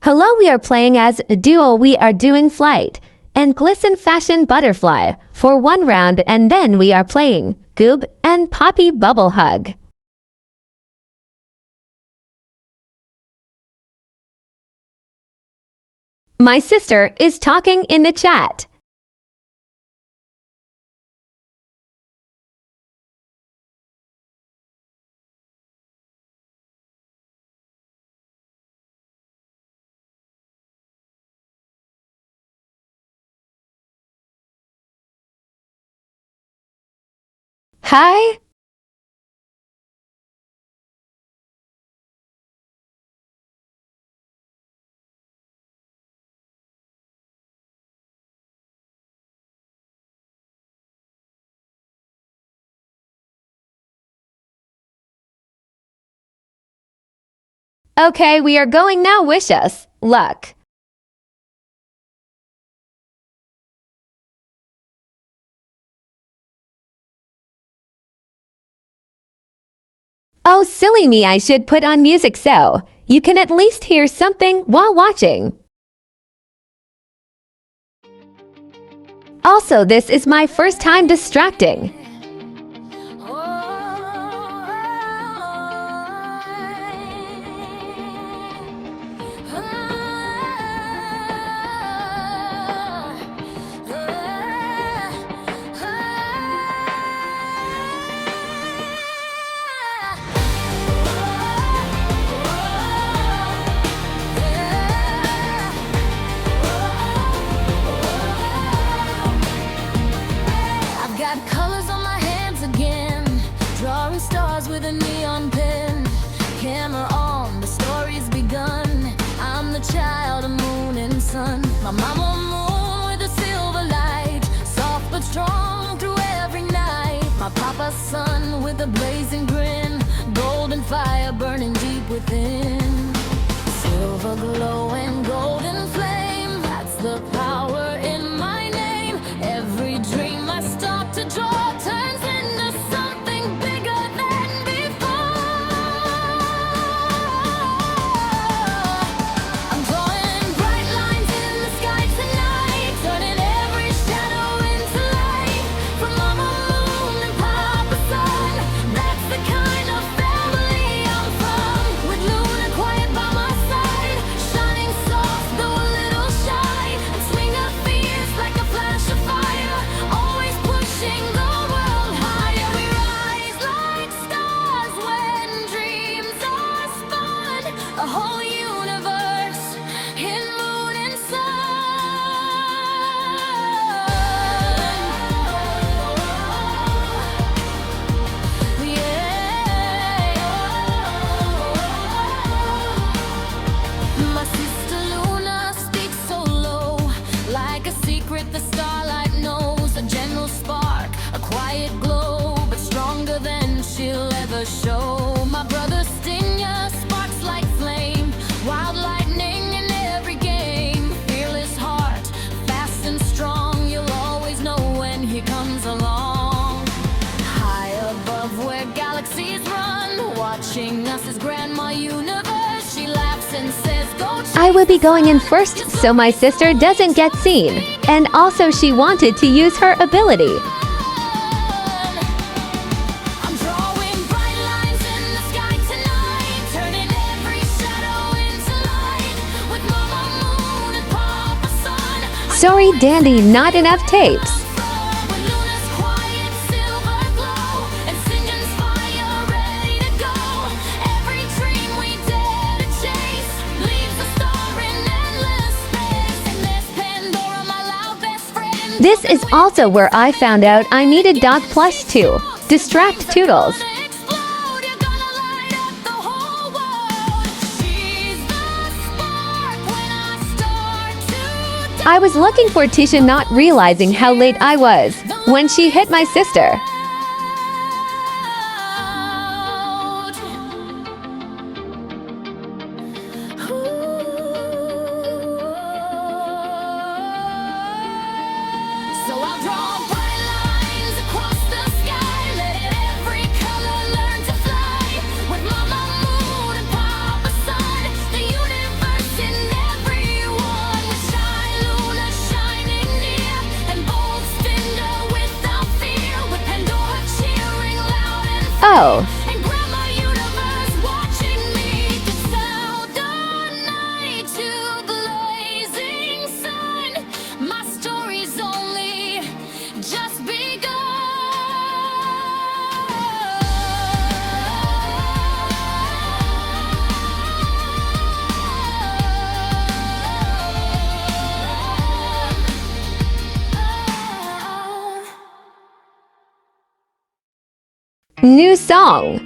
Hello, we are playing as a duo. We are doing flight and glisten fashion butterfly for one round, and then we are playing goob and poppy bubble hug. My sister is talking in the chat. Hi. Okay, we are going now. Wish us luck. Oh, silly me, I should put on music so you can at least hear something while watching. Also, this is my first time distracting. Colors on my hands again, drawing stars with a neon pen. Camera on, the story's begun. I'm the child of moon and sun. My mama moon with a silver light, soft but strong through every night. My papa's sun with a blazing grin, golden fire burning deep within. Silver glow and golden flame, that's the power in my name. Every dream I start to draw turns into something bigger than before. I'm drawing bright lines in the sky tonight, turning every shadow into light. From Mama Moon and Papa Sun, that's the kind of family I'm from. With Luna quiet by my side, shining soft though a little shy, and swing her fierce like a flash of fire, always pushing the world higher. We rise like stars when dreams are spun, a whole universe in moon and My sister Luna speaks so low, like a secret the starlight knows. A gentle spark, a quiet glow, but stronger than she'll ever show. My brother Stinya sparks like flame, wild lightning in every game. Fearless heart, fast and strong, you'll always know when he comes along. High above where galaxies run, watching us is Grandma Universe. She laughs and says, go I will be going in first so my sister doesn't get seen, and also she wanted to use her ability. I'm drawing bright lines in the sky tonight, turning every shadow into light. With Mama Moon and Papa Sun, Sorry, Dandy, not enough tapes. with Luna's quiet silver glow, and Singen's fire ready to go. Every dream we dare to chase leaves a star in endless space. And there's Pandora, my loud best friend. This is also where I found out I needed dog plush to distract Toodles. Explode, you're gonna light up the whole world. She's the spark when I start to I was looking for Tisha, not realizing how late I was when she hit my sister. So I'll draw bright lines across the sky, let every color learn to fly. With Mama Moon and Papa Sun, the universe in every Oh, And grandma universe watching me through the night to blazing sun. My story's only just begun. new song.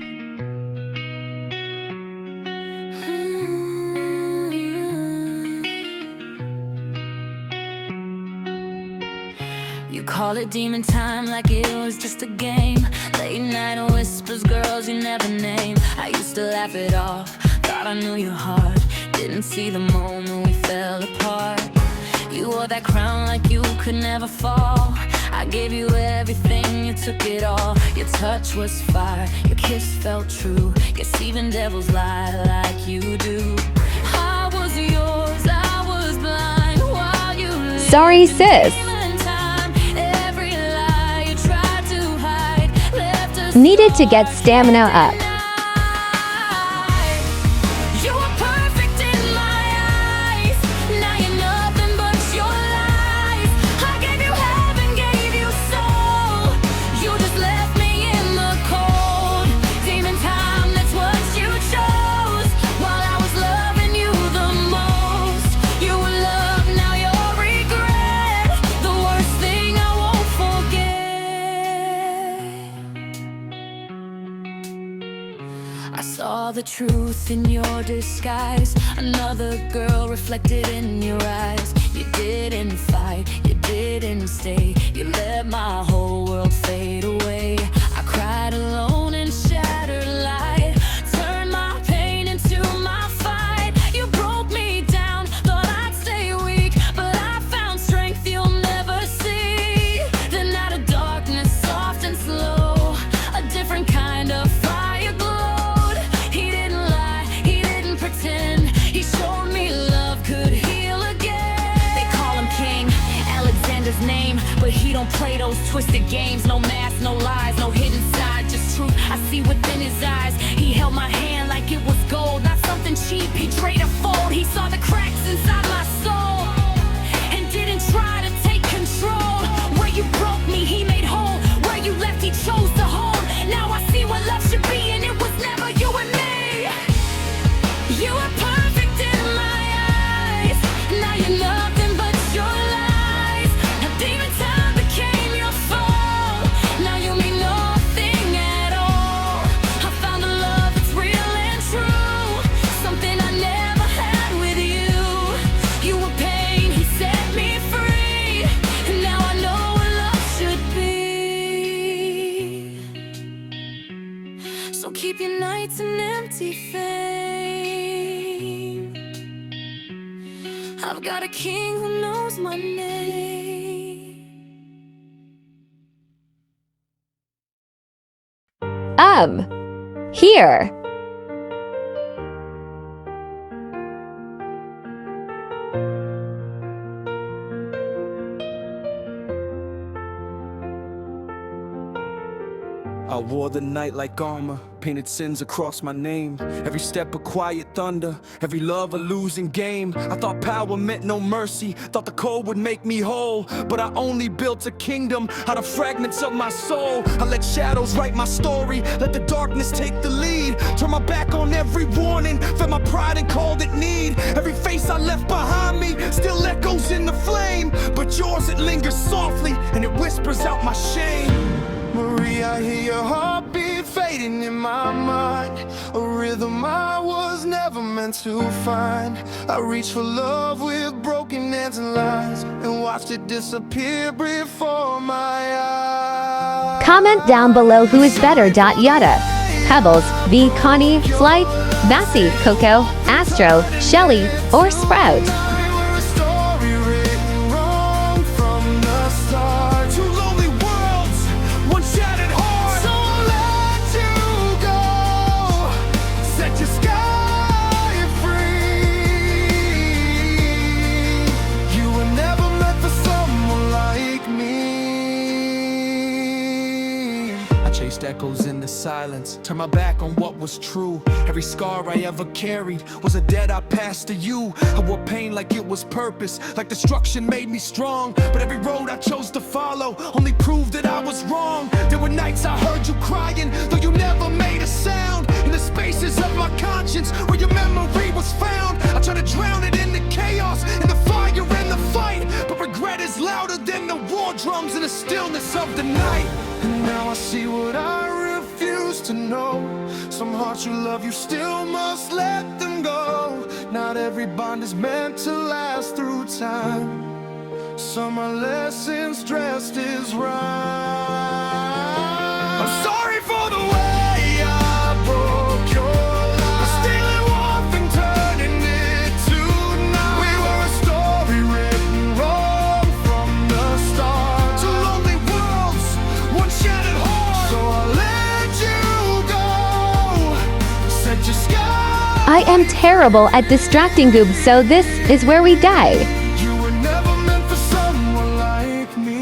You call it demon time like it was just a game. Late night whispers, girls you never name. I used to laugh it off, thought I knew your heart. Didn't see the moment we fell apart. You wore that crown like you could never fall. I gave you everything, you took it all. Your touch was fire, your kiss felt true. Guess even devils lie like you do. I was yours, I was blind while you lived. Sorry, sis. Needed to get stamina up. You were perfect in my eyes. Now you're nothing but your lies. I gave you heaven, gave you soul. You just left me in the cold. Demon time, that's what you chose. While I was loving you the most. You were love, now you're regret. The worst thing I won't forget. I saw the truth in your disguise. Another girl reflected in your eyes. You didn't fight, you didn't stay. You let my whole world fade away. I cried alone in shattered light. Turned my pain into my fight. You broke me down, thought I'd stay weak, but I found strength you'll never see. Then out of darkness, soft and slow, a different kind of fire glowed. He didn't lie, he didn't pretend. He showed me love could heal again. They call him King, Alexander's name, but he don't play those twisted games. No mask, no lies, no hidden side, just truth I see within his eyes. He held my hand like it was gold, not something cheap. He traded a fold. He saw the cracks inside my soul and didn't try to take control. Where you broke me, he made whole. Where you left, he chose to hold. Now I see what love should be, and it was never you and me. You were perfect in my eyes. Now you're nothing but your lies. A demon time became your fall. Now you mean nothing at all. I found a love that's real and true, something I never had with you. You were pain, he set me free, and now I know what love should be. So keep your nights an empty fame. I've got a king who knows my name. Here. I wore the night like armor, painted sins across my name. Every step a quiet thunder, every love a losing game. I thought power meant no mercy, thought the code would make me whole. But I only built a kingdom out of fragments of my soul. I let shadows write my story, let the darkness take the lead. Turned my back on every warning, fed my pride and called it need. Every face I left behind me still echoes in the flame, but yours it lingers softly and it whispers out my shame. Marie, I hear your heartbeat fading in my mind, a rhythm I was never meant to find. I reached for love with broken hands and lies, and watched it disappear before my eyes. Comment down below who is better. Yada. Pebbles, V, Connie, Flyte, Bassie, Coco, Astro, Shelly, or Sprout. chased echoes in the silence, turned my back on what was true. Every scar I ever carried was a debt I passed to you. I wore pain like it was purpose, like destruction made me strong. But every road I chose to follow only proved that I was wrong. There were nights I heard you crying, though you never made a sound. In the spaces of my conscience where your memory was found, I tried to drown it in the chaos, in the fire and the fight. But regret is louder than the war drums in the stillness of the night. And now I see what I refuse to know. Some hearts you love, you still must let them go. Not every bond is meant to last through time. Some are lessons dressed as rhyme. I'm sorry for the way I broke your life, stealing one thing, turning it to night. We were a story written wrong from the start. Two lonely worlds, one shattered heart. So I let you go, set your sky. I am terrible at distracting Goob, so this is where we die. You were never meant for someone like me.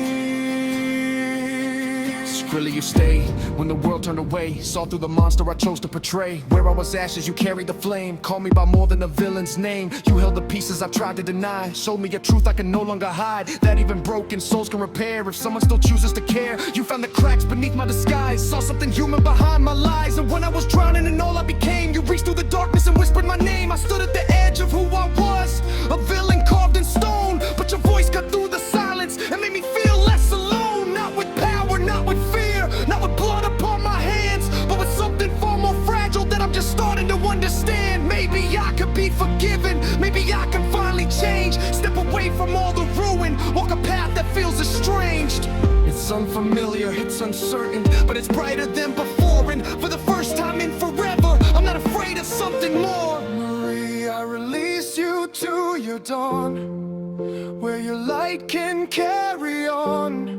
Skrilla, you stayed when the world turned away. Saw through the monster I chose to portray. Where I was ashes, you carried the flame. Called me by more than a villain's name. You held the pieces I tried to deny. Showed me a truth I can no longer hide, that even broken souls can repair if someone still chooses to care. You found the cracks beneath my disguise, saw something human behind my lies. And when I was drowning in all I became, you reached through the darkness and whispered my name. I stood at the edge of who I was, a villain carved in stone. But your voice cut through the silence and made me feel less alone. Not with power, not with fear, not with blood upon my hands, but with something far more fragile that I'm just starting to understand. Maybe I could be forgiven, maybe I can finally change. Step away from all the ruin, walk a path that feels estranged. It's unfamiliar, it's uncertain, but it's brighter than before. And for the first time in forever, I'm not afraid of something more. Marie, I release you to your dawn, where your light can carry on.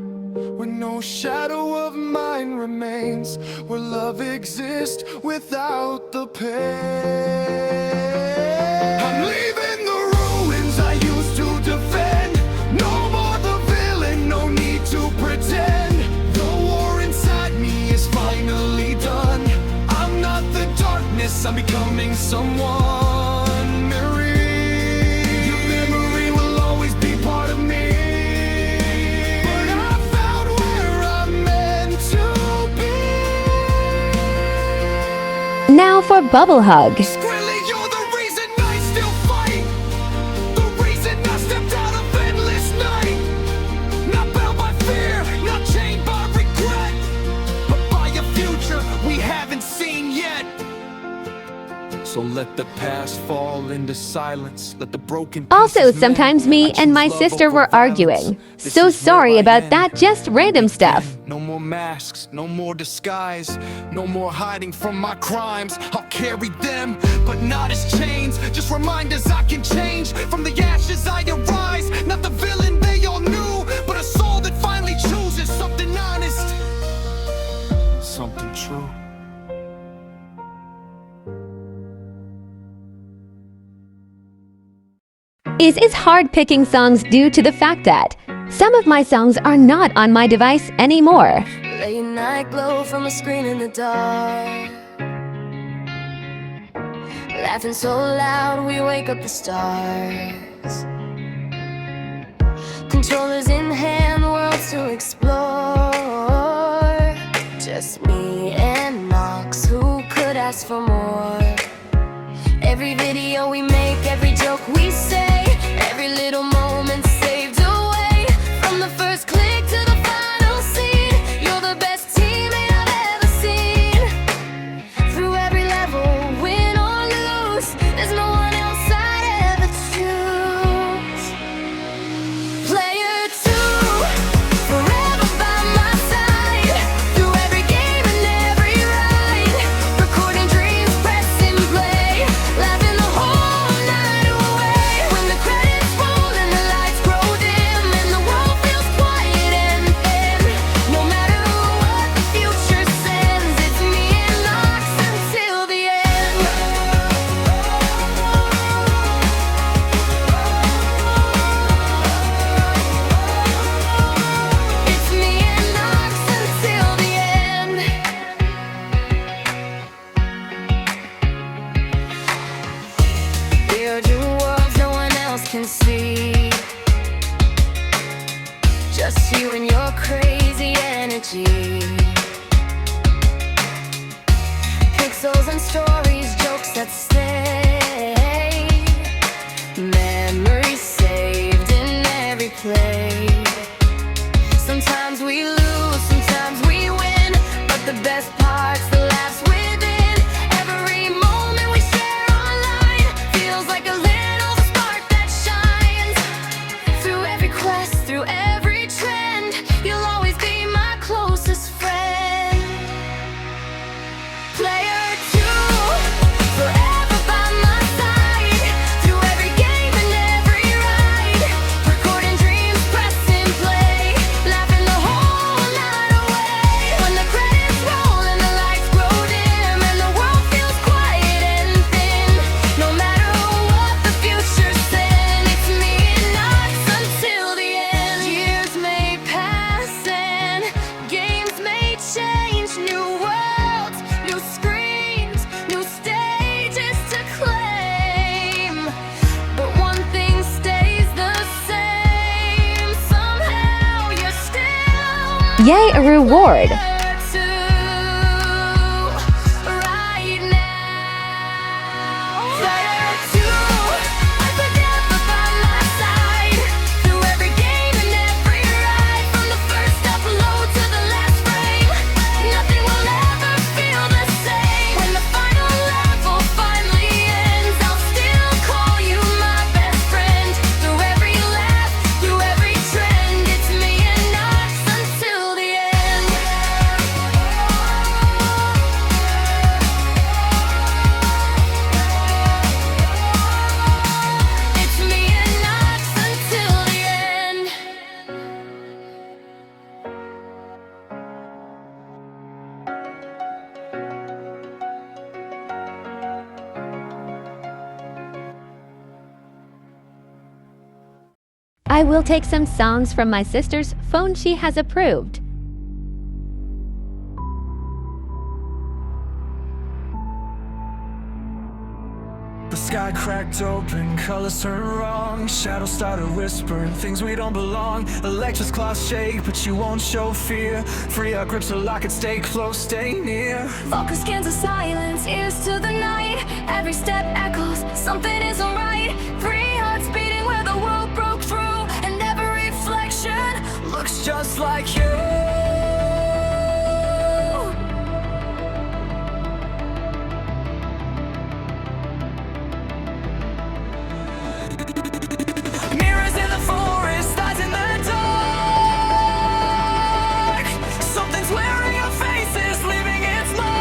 Where no shadow of mine remains, where love exists without the pain. I'm leaving the ruins I used to defend. No more the villain, no need to pretend. The war inside me is finally done. I'm not the darkness, I'm becoming someone. Marie, your memory will always be part of me. Now for Bubble Hug. Skrilla, you're the reason I still fight. The reason I stepped out of endless night. Not bound by fear, not chained by regret, but by a future we haven't seen yet. So let the past fall into silence. Let the broken Also, pieces sometimes mend. me I choose and my love sister over were violence. arguing. This So is where sorry I about end. that, just random stuff. No more masks, no more disguise, no more hiding from my crimes. I'll carry them, but not as chains. Just reminders I can change. From the ashes I arise. Not the villain they all knew, but a soul that finally chooses something honest, something true. It's hard picking songs due to the fact that some of my songs are not on my device anymore. Late night glow from a screen in the dark, laughing so loud we wake up the stars. Controllers in hand, worlds to explore. Just me and Knox, who could ask for more? Every video we make, every joke we say, every little moment saved away. From the first click to the final scene, you're the best teammate I've ever seen. Through every level, win or lose, there's no one else I'd ever choose. Player 2, forever by my side. Through every game and every ride, recording dreams, pressing play, laughing the whole night away. When the credits roll and the lights grow dim and the world feels quiet, Telling stories, jokes that stay, memories saved in every play. Sometimes we lose, sometimes we win, but the best part's the laughs within. Every moment we share online feels like a little spark that shines. Through every quest, through every trend, you'll always be my closest friend. Player 2, forever by my side. Through every game and every ride, recording dreams, pressing play, laughing the whole night away. When the credits roll and the lights grow dim and the world feels quiet and thin, no matter what the future sends, it's me and us until the end. Years may pass and games may change, new worlds, new screens, new stages to claim, but one thing stays the same. Somehow you're still Yay, a reward! there too, right now. Player 2, forever by my side. Through every game and every ride, from the first upload to the last frame, nothing will ever feel the same. When the final level finally ends, I'll still call you my best friend. Through every laugh, through every trend, it's me and us until the end. It's me and us until the end. I will take some songs from my sister's phone she has approved. The sky cracked open, colors turned wrong. Shadows started whispering things we don't belong. Electric claws shake, but you won't show fear. Free our grips so lock it, stay close, stay near. Focus scans of silence, ears to the night. Every step echoes, something isn't right. Three hearts beating where the world broke through, and every reflection Looks just like you. Mirrors in the forest, eyes in the dark. Something's wearing your faces, leaving its mark.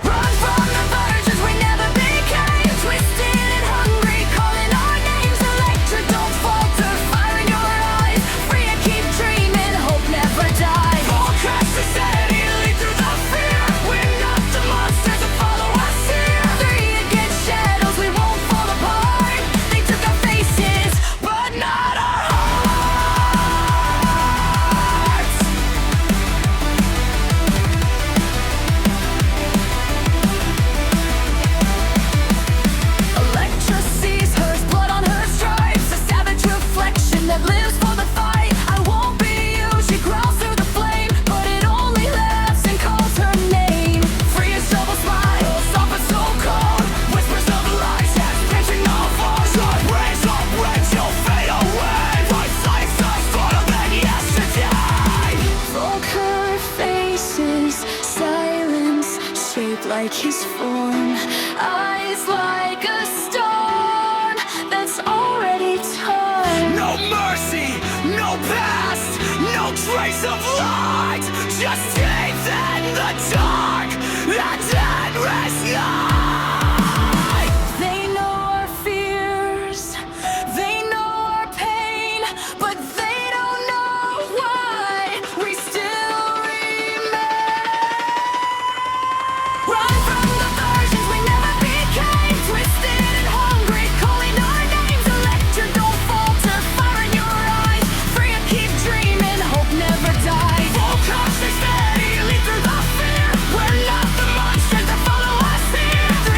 Run from the virgins we never became, twisted and hungry, calling our names. Electric, don't falter, fire in your eyes. Free and keep dreaming, hope never dies. Full crash to sanity, lead through the fear. We're not the monsters that follow us here. Three against shadows, we won't fall apart. They took our faces, but not our hearts. Electra sees hers, blood on her stripes, a savage reflection that lives for the fight. I won't be you, she growls through the flame, but it only laughs and calls her name. Free as double smiles, soft but so cold, whispers of lies, as pinching no force. Up rays, you'll fade away. Life slice us harder than yesterday. Poker faces, silence shaped like his form, eyes like a storm that's already torn. No mercy, no past, no trace of light. Just teeth in the dark, and endless night. They know our fears, they know our pain, but they don't know why we still remain. Run from the versions we never became, twisted and hungry, calling our names. Electric, don't falter, fire in your eyes. Free and keep dreaming, hope never dies. Full caution, steady, lead through the fear. We're not the monsters that follow us here.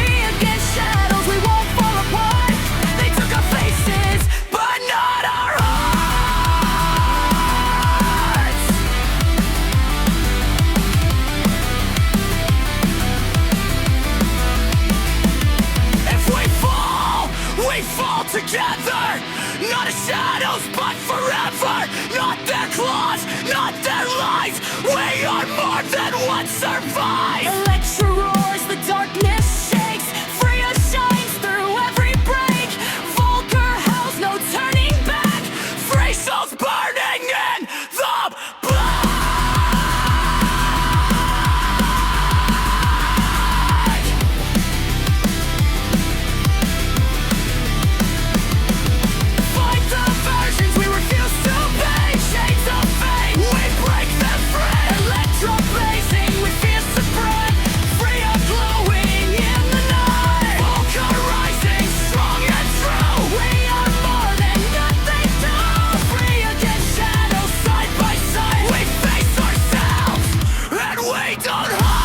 rise. We are more than what survives. Electro roars, the darkness shakes. Freya shines through every break. Volker howls, no turning back. Free souls burning in the black. Fight the versions we refuse to pay. Shades of fate, We break them free. electro blazing with fierce breath. Freya glowing in the night. Volker rising strong and true. We are more than nothing do. Free against shadows side by side. We face ourselves and we don't hide.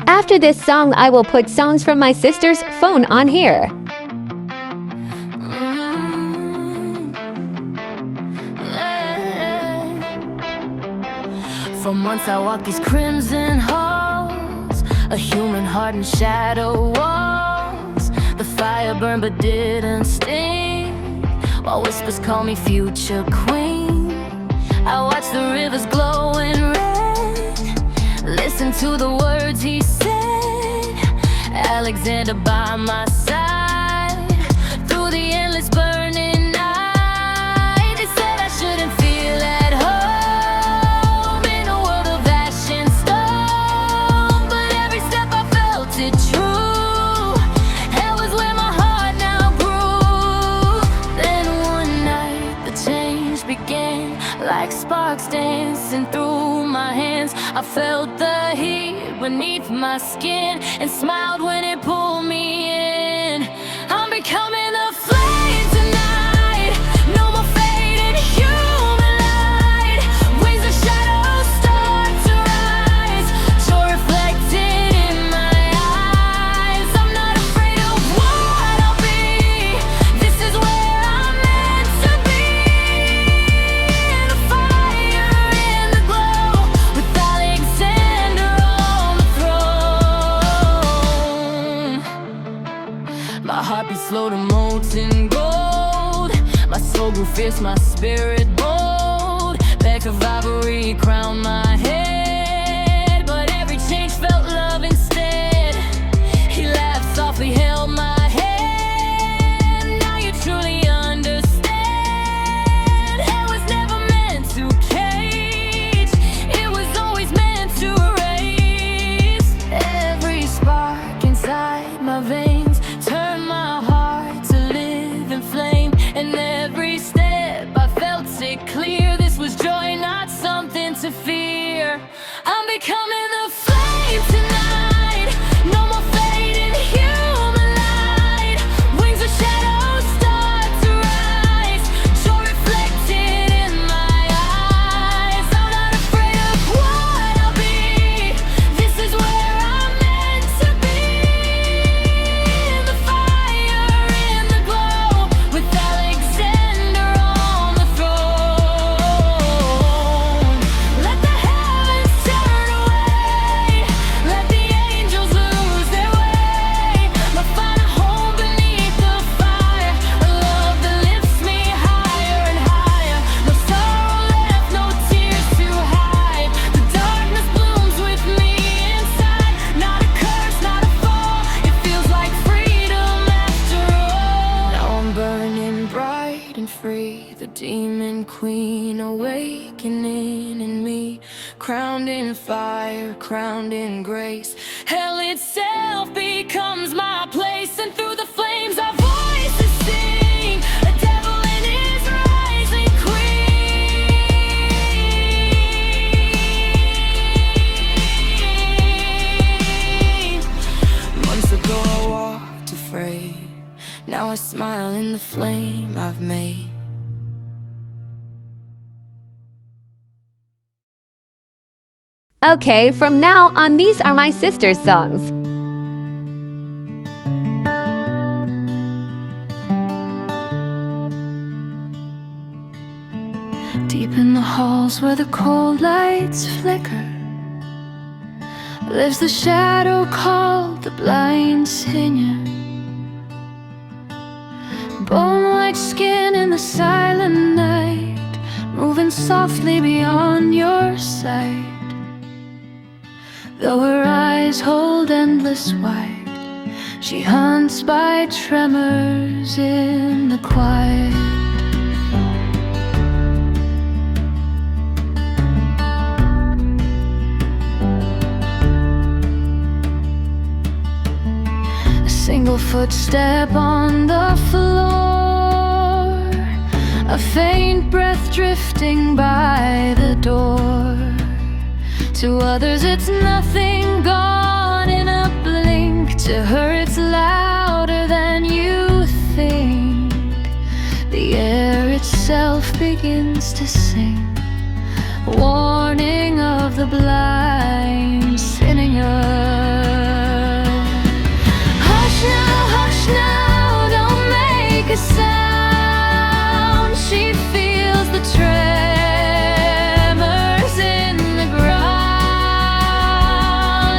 After this song, I will put songs from my sister's phone on here. From whence I walk these crimson halls, a human heart in shadow walls. The fire burned but didn't sting, while whispers call me future queen. I watch the rivers glowing red, listen to the words he said. Alexander by my side, through the endless burning night. They said I shouldn't feel at home in a world of ash and stone, but every step I felt it true. Hell was where my heart now grew. Then one night the change began, like sparks dancing through my hands. I felt the heat beneath my skin and smiled when it pulled me in. I'm becoming the flame tonight. No more fading human light. Wings of shadows start to rise, joy reflected in my eyes. I'm not afraid of what I'll be. This is where I'm meant to be. The fire in the glow, with Alexander on the throne. My heart beats slow to molten gold. My soul grew fierce, my spirit bold. Back of ivory crowned my head, but every change felt love instead. He laughed softly, held my hand. Now you truly understand. It was never meant to cage, it was always meant to raise. Every spark inside my veins turned my heart to live in flame. And every step I felt it clear. This was joy, not something to fear. I'm becoming the flame tonight. No more fading human light. Wings of shadows start to rise, joy reflected in my eyes. I'm not afraid of what I'll be. This is where I'm meant to be. The fire in the glow, with Alexander on the throne. Let the heavens turn away, let the angels lose their way. But find a home beneath the fire, a love that lifts me higher and higher. No sorrow left, no tears to hide. The darkness blooms with me inside. Not a curse, not a fall, it feels like freedom after all. Now I'm burning bright and free, the demon queen awakening in me. Crowned in fire, crowned in grace. Hell itself becomes my place, and through the flames our voices sing. A devil and his rising queen. Months ago I walked afraid, now I smile in the flame I've made. Okay, from now on, these are my sister's songs. Deep in the halls where the cold lights flicker lives the shadow called the blind singer. Bone-like skin in the silent night, moving softly beyond your sight. Though her eyes hold endless wide, she hunts by tremors in the quiet. A single footstep on the floor, a faint breath drifting by the door. To others it's nothing, gone in a blink. To her it's louder than you think. The air itself begins to sing, warning of the blind singer. Hush now, don't make a sound. She feels the tremors in the ground.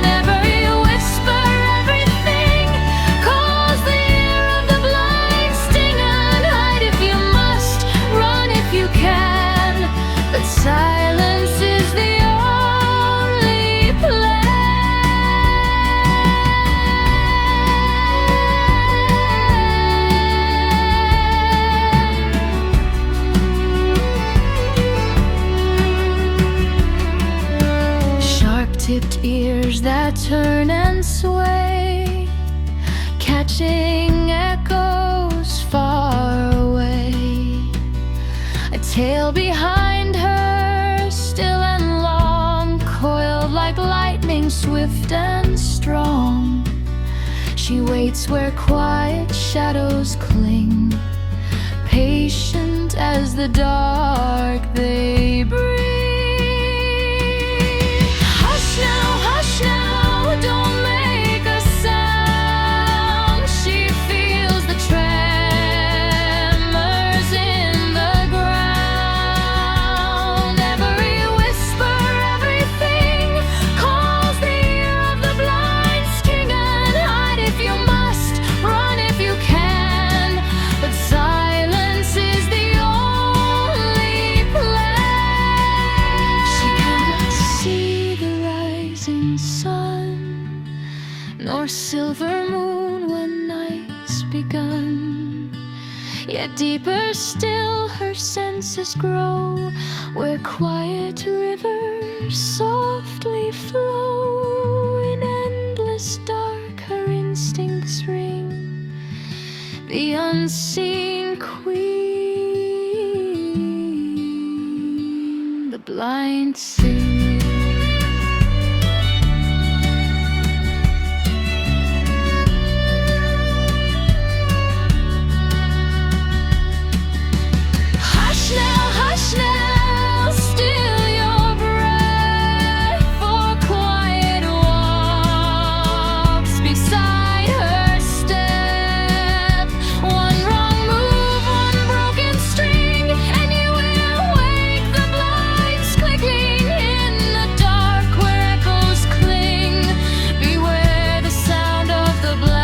Every whisper, everything calls the ear of the blind. Sting and hide if you must, run if you can. But silence is the only plan. Sharp-tipped ears that turn and sway, catching echoes far away. A tail behind her, still and long, coiled like lightning, swift and strong. She waits where quiet shadows cling, patient as the dark they breathe. Hush now, don't make a sound. She feels the tremors in the ground. Every whisper, everything calls the ear of the blind. Sting and hide if you must, run if you can. But silence is the only plan. She cannot see the rising sun, nor silver moon when night's begun. Yet deeper still her senses grow, where quiet rivers softly flow. In endless dark her instincts ring, the unseen queen, the blind singer. Hush now, still your breath for quiet walks beside her step. One wrong move, one broken string, and you will wake the blinds clicking in the dark where echoes cling. Beware the sound of the blast.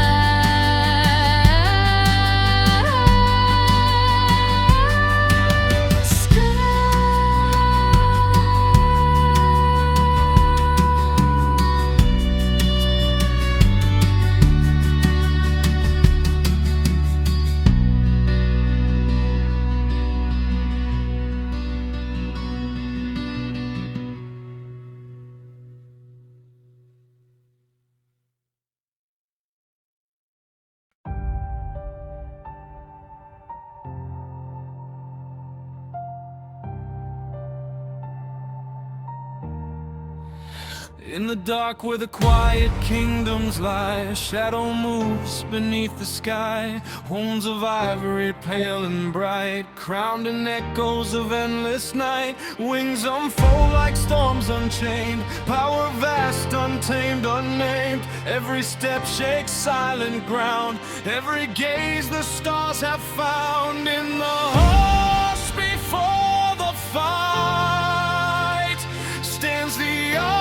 In the dark where the quiet kingdom bones lie, shadow moves beneath the sky. Horns of ivory, pale and bright, crowned in echoes of endless night. Wings unfold like storms unchained, power vast, untamed, unnamed. Every step shakes silent ground, every gaze the stars have found. In the hush before the fight stands the ivory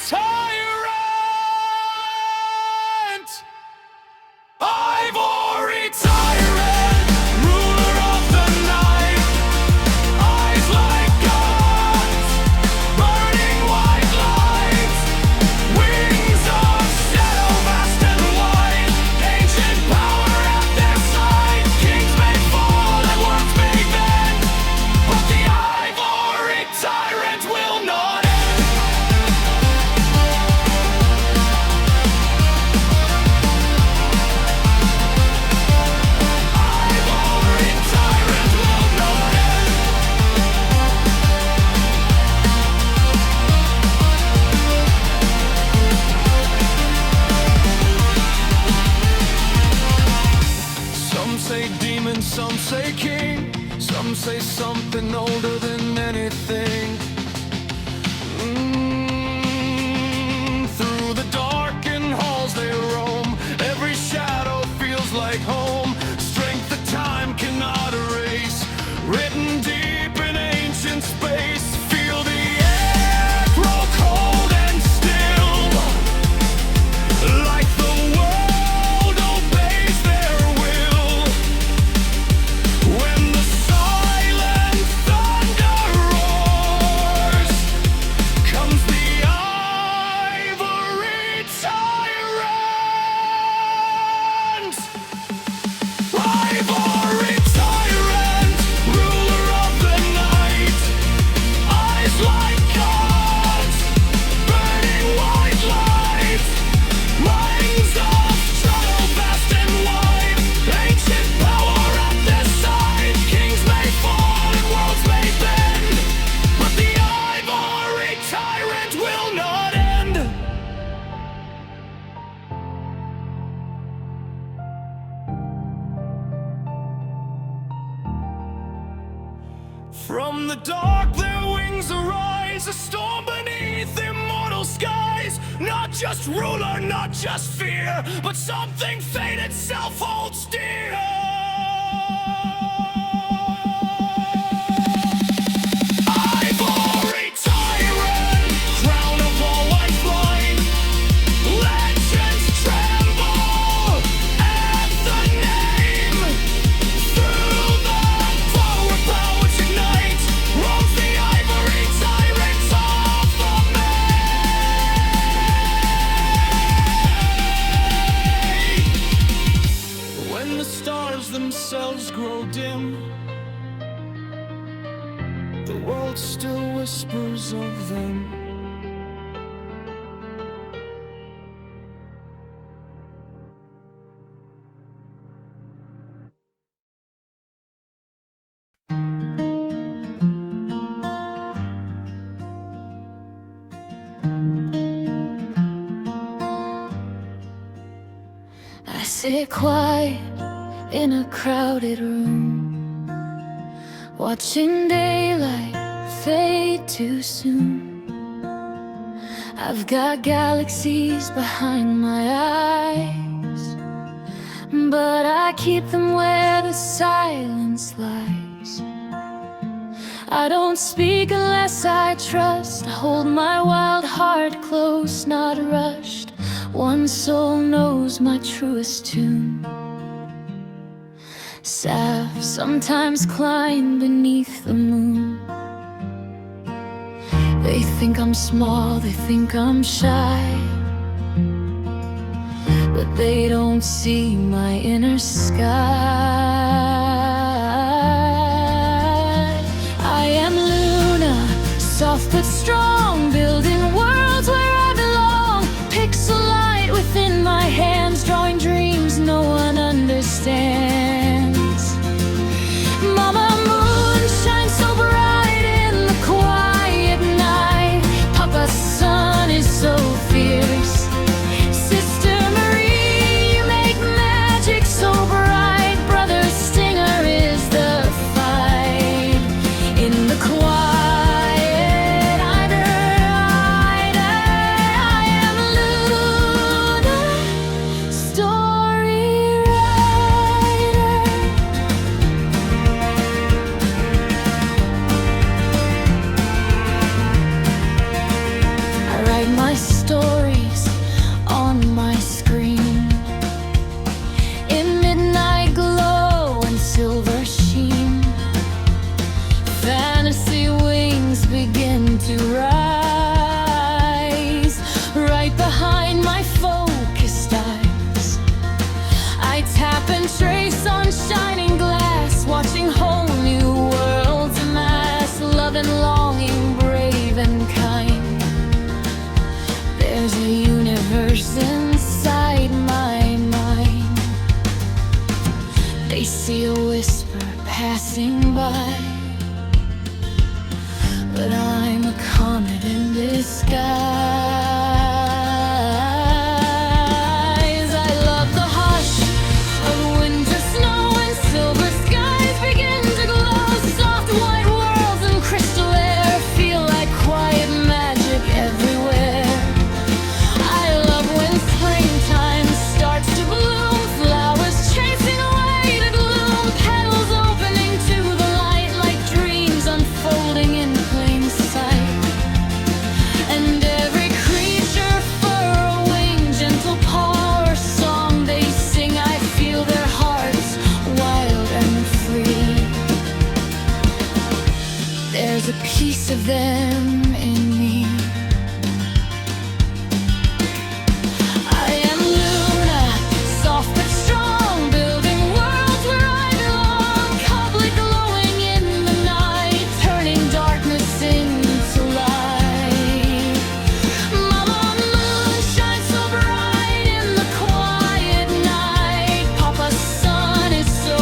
tyrant. Ivory tyrant, ruler of the night. Eyes like guns, burning white lights. Wings of shadow, vast and wide. Ancient power at their side. Kings may fall and worlds may bend, but the ivory tyrant will not end. Ivory tyrant will not end. Some say demon, some say king, some say something older than anything. Through the darkened halls they roam, every shadow feels like home. Strength that time cannot erase, written deep in ancient space. Feel the air grow cold and still, like the world obeys their will. When the silent thunder roars, comes the ivory tyrant. Ivory tyrant, ruler of the night. Eyes like guns, burning white lights. Minds of shadow, vast and wide. Ancient power at their side. Kings may fall and worlds may bend, but the ivory tyrant will not end. From the dark their wings arise, a storm beneath immortal skies. Not just ruler, not just fear, but something fate itself holds dear. Ivory tyrant, crown of all lifeline. Legends tremble at the name. Through the forward powers unite, roams the ivory tyrants of the May. When the stars themselves grow dim, the world still whispers of them. I sit quiet in a crowded room, watching daylight fade too soon. I've got galaxies behind my eyes, but I keep them where the silence lies. I don't speak unless I trust. I hold my wild heart close, not rushed. One soul knows my truest tune. Salve sometimes climb beneath the moon. They think I'm small, they think I'm shy, but they don't see my inner sky. I am Luna, soft but strong, building worlds where I belong. Pixel light within my hands, drawing dreams no one understands. Mama moon shines so bright in the quiet night. Papa sun is so fierce, whispers inside my mind. They see a whisper passing by, but I'm a comet in disguise. I love the hush of winter snow and silver skies begin to glow. Soft white worlds and crystal air feel like quiet magic everywhere. I love when springtime starts to bloom, flowers chasing away the gloom, petals opening to the light like dreams unfolding in plain sight. And every creature furrowing, gentle paw or song they sing, I feel their hearts wild and free. There's a piece of them in me. I am Luna, soft but strong, building worlds where I belong. Cobbly glowing in the night, turning darkness into light. Mama Moon shines so bright in the quiet night. Papa Sun is so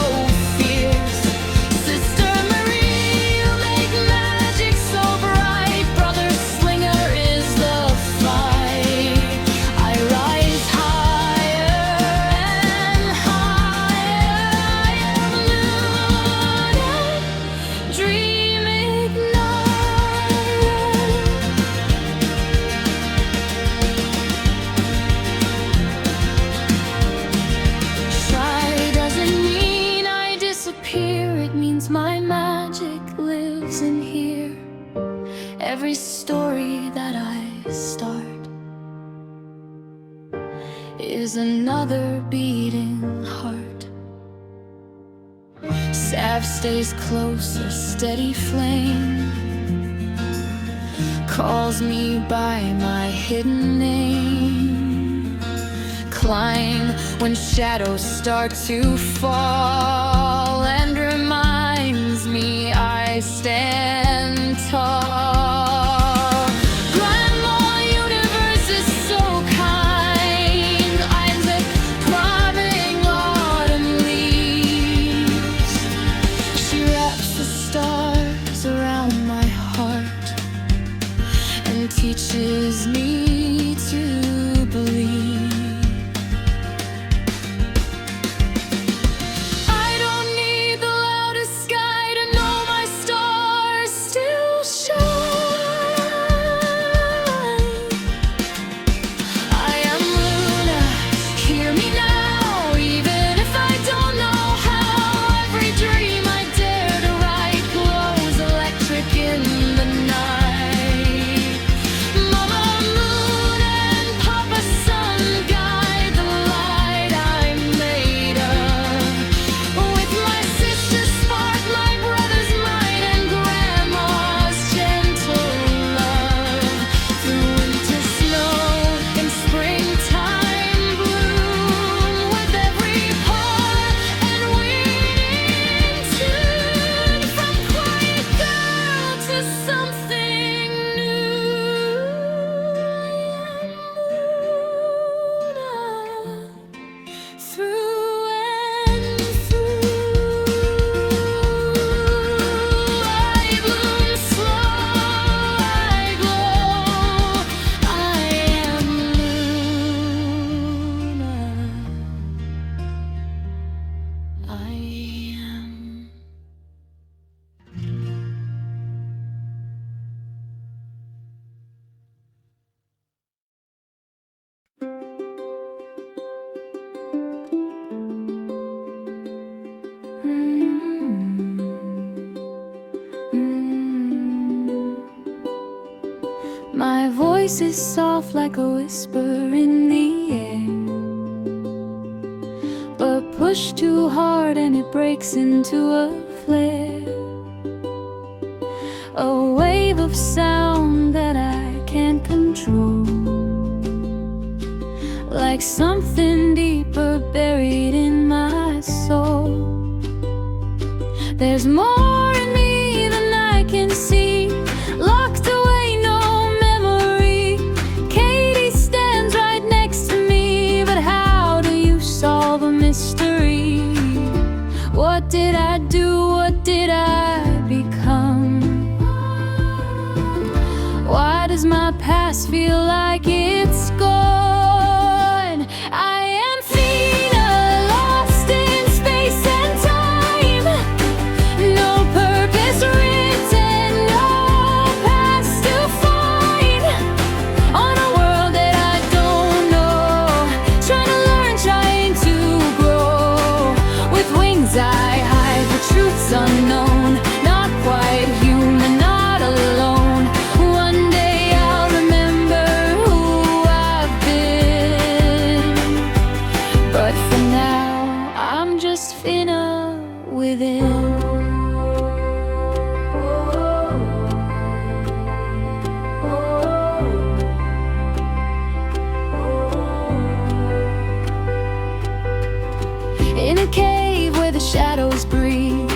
fierce. Sister Marie, you make magic so bright. Brother Slinger is the fight. I rise higher and higher. I am Luna, dream ignited. Shy doesn't mean I disappear. It means my magic lives in here. Every story that I start is another beating heart. Sav stays close, a steady flame, calls me by my hidden name. Climb when shadows start to fall, and reminds me I stand tall. Grandma Universe is so kind. I'm the throbbing autumn leaves. She wraps the stars around my heart and teaches me to believe. I don't need the loudest sky to know my stars still shine. I am Luna, hear me now, even if I don't know how. Every dream I dare to write glows electric in the night. Mama Moon and Papa Sun guide the light I'm made of. With my sister's spark, my brother's might, and Grandma's gentle love. Through winter snow and springtime bloom, with every pore and winging tune, from quiet girl to something new. I am Luna, through and through. I bloom slow, I glow. I am Luna. I am. My voice is soft like a whisper in the air, but push too hard and it breaks into a flare. A wave of sound that I can't control, like something deeper buried in my soul. There's more in me than I can see, locked away, no memory. Katie stands right next What did I do? What did I become? Why does my past feel like it's gone? I am Fina, lost in space and time. No purpose written, no past to find. On a world that I don't know, trying to learn, trying to grow. With wings I hide the truths unknown, not quite human, not alone. One day I'll remember who I've been, but for now I'm just Fina within. In a cave where the shadows breathe,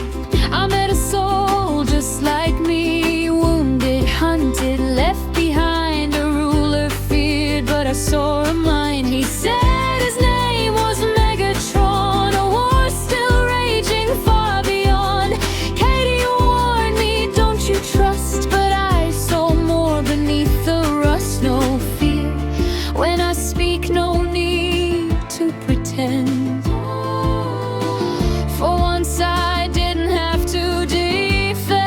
I met a soul just like me. Wounded, hunted, left behind, a ruler feared, but I saw a mind. He said his name was Megatron, a war still raging far beyond. Katie warned me, don't you trust, but I saw more beneath the rust. No fear when I speak, no need to pretend. For once I didn't have to defend.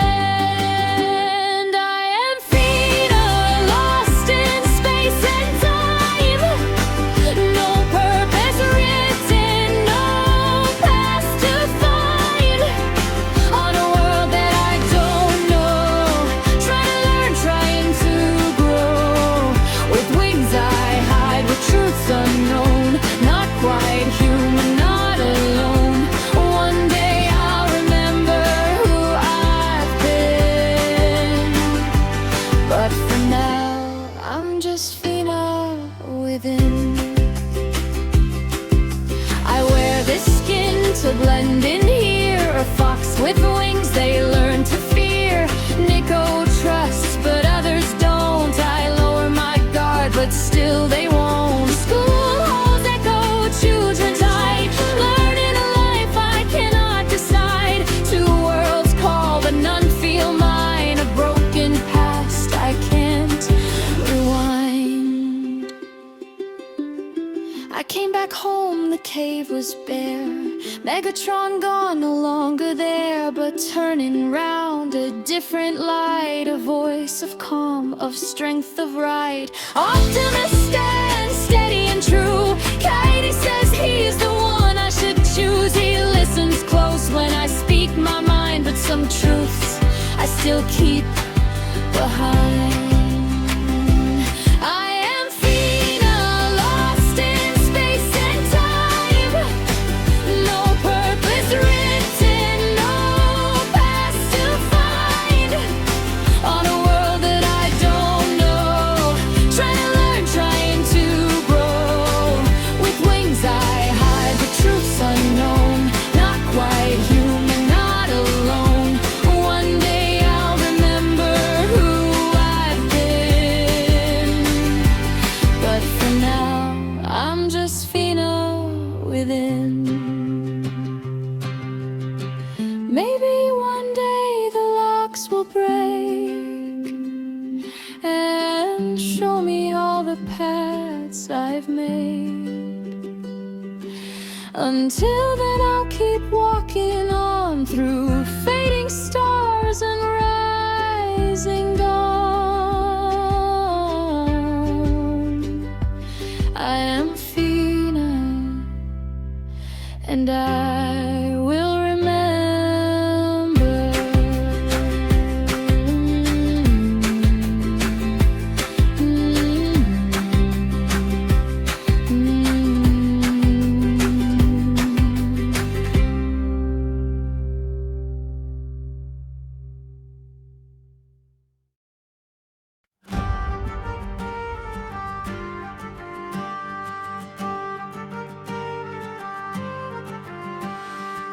I am Fina, lost in space and time. No purpose written, no past to find. On a world that I don't know, trying to learn, trying to grow. With wings I hide, with truths unknown, not quite human, not alone. One day I'll remember who I've been, but for now I'm just Fina within. I wear this skin to blend in here, a fox with wings they learn to fear. Nico trusts, but others don't. I lower my guard, but still they won't. School halls echo, children tight, learning a life I cannot decide. Two worlds call, but none feel mine. A broken past I can't rewind. I came back home, the cave was bare. Megatron gone, no longer there, but turning round a different light. A voice of calm, of strength, of right. Optimist stands steady and true. Katie says he's the one I should choose. He listens close when I speak my mind, but some truths I still keep behind. I am Fina, lost in space and time. No purpose written, no past to find. On a world that I don't know, trying to learn, trying to grow. With wings I hide the truths unknown, not quite human, not alone. One day I'll remember who I've been, but for now I'm just Fina within. Maybe one day the locks will break and show me all the paths I've made. Until then I'll keep walking on through fading stars and rising dawn. I am Fina, and I will remember.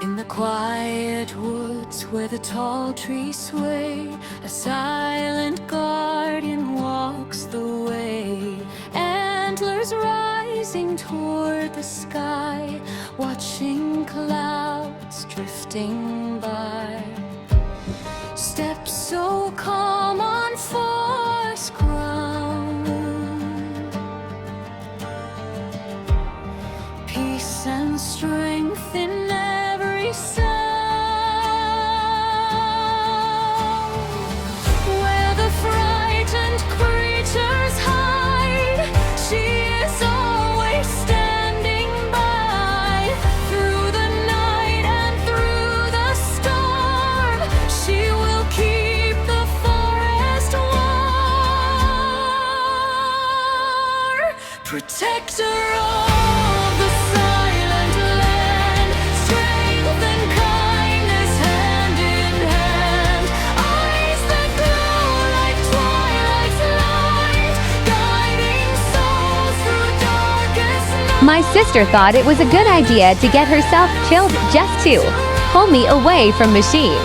In the quiet woods where the tall trees sway, a silent guardian walks the way. And antlers rising toward the sky, watching clouds drifting by. Steps so calm on forest ground, peace and strength in every sound. Where the frightened creatures hide, she is always standing by. Through the night and through the storm, she will keep the forest warm. Protector of the silent land, strength and kindness hand in hand. Eyes that glow like twilight's light, guiding souls through darkest night. My sister thought it was a good idea to get herself killed just to pull me away from machine.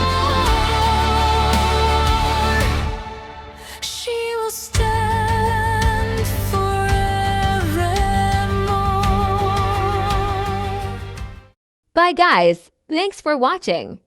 She will stand forevermore. Bye guys, thanks for watching.